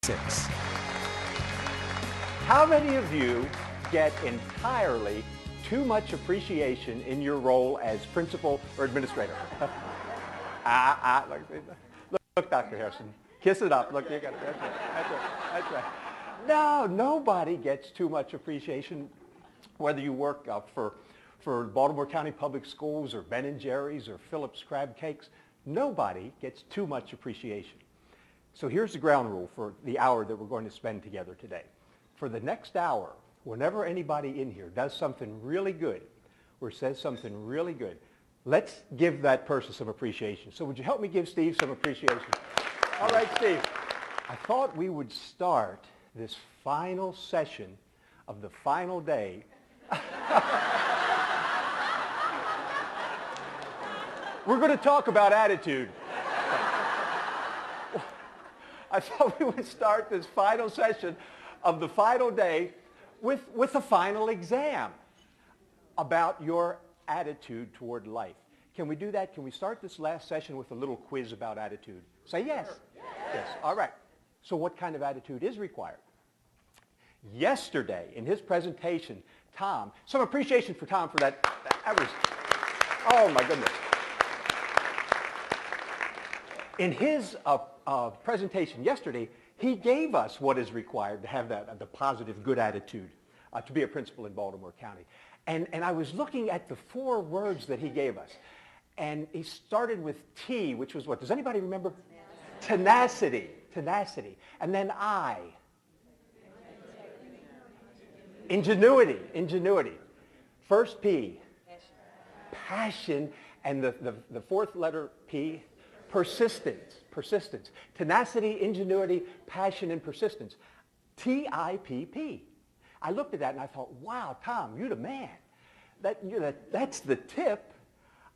6. How many of you get entirely too much appreciation in your role as principal or administrator? Look, Dr. Harrison, kiss it up. Look, you got it. That's right. That's right. That's right. No, nobody gets too much appreciation, whether you work for Baltimore County Public Schools or Ben & Jerry's or Phillips Crab Cakes. Nobody gets too much appreciation. So here's the ground rule for the hour that we're going to spend together today. For the next hour, whenever anybody in here does something really good or says something really good, let's give that person some appreciation. So would you help me give Steve some appreciation? All right, Steve. I thought we would start this final session of the final day. We're going to talk about attitude. I thought we would start this final session of the final day with a final exam about your attitude toward life. Can we do that? Can we start this last session with a little quiz about attitude? Say yes. Sure. Yes. All right. So what kind of attitude is required? Yesterday, in his presentation, Tom, some appreciation for Tom for that. That was, oh my goodness. In his presentation yesterday, he gave us what is required to have the positive, good attitude to be a principal in Baltimore County. And I was looking at the 4 words that he gave us. And he started with T, which was what? Does anybody remember? Tenacity. Tenacity. And then I. Ingenuity. Ingenuity. First P. Passion. And the 4th letter P. Persistence. Persistence. Tenacity, ingenuity, passion, and persistence. TIPP. I looked at that and I thought, wow, Tom, you're the man. That's the tip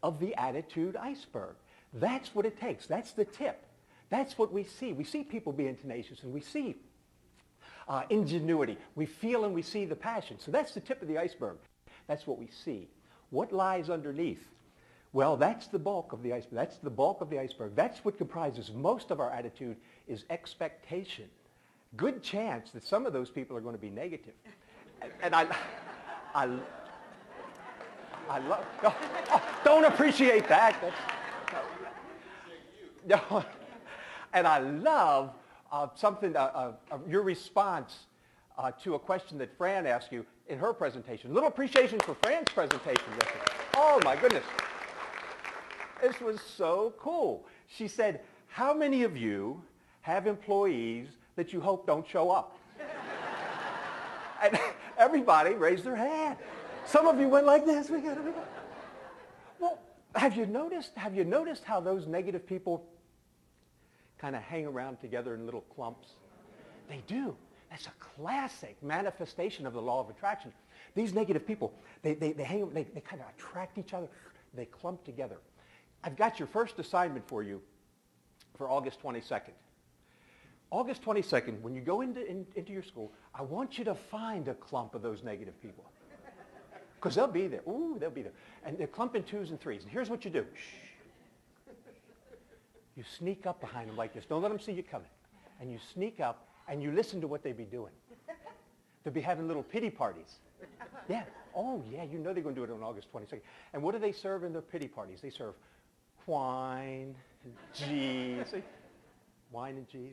of the attitude iceberg. That's what it takes. That's the tip. That's what we see. We see people being tenacious, and we see ingenuity. We feel and we see the passion. So that's the tip of the iceberg. That's what we see. What lies underneath? Well, that's the bulk of the iceberg. That's the bulk of the iceberg. That's what comprises most of our attitude is expectation. Good chance that some of those people are going to be negative. And I love, don't appreciate that. No. And I love your response to a question that Fran asked you in her presentation. A little appreciation for Fran's presentation yesterday. Oh my goodness. This was so cool. She said, how many of you have employees that you hope don't show up? And everybody raised their hand. Some of you went like this. Well, have you noticed how those negative people kind of hang around together in little clumps? They do. That's a classic manifestation of the law of attraction. These negative people, they kind of attract each other. They clump together. I've got your first assignment for you for August 22nd. August 22nd, when you go into your school, I want you to find a clump of those negative people. Because they'll be there. Ooh, they'll be there. And they're clumping 2s and 3s. And here's what you do. Shh. You sneak up behind them like this. Don't let them see you coming. And you sneak up and you listen to what they be doing. They'll be having little pity parties. Yeah. Oh, yeah, you know they're going to do it on August 22nd. And what do they serve in their pity parties? They serve wine and cheese. Wine and cheese.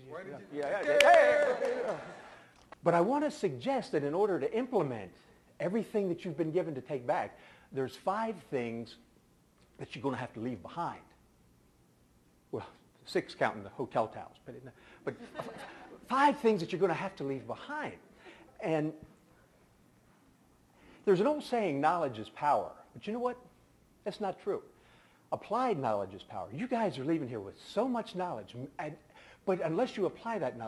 Yeah. But I want to suggest that in order to implement everything that you've been given to take back, there's 5 things that you're going to have to leave behind. Well, 6 counting the hotel towels. But 5 things that you're going to have to leave behind. And there's an old saying, knowledge is power. But you know what? That's not true. Applied knowledge is power. You guys are leaving here with so much knowledge, but unless you apply that knowledge,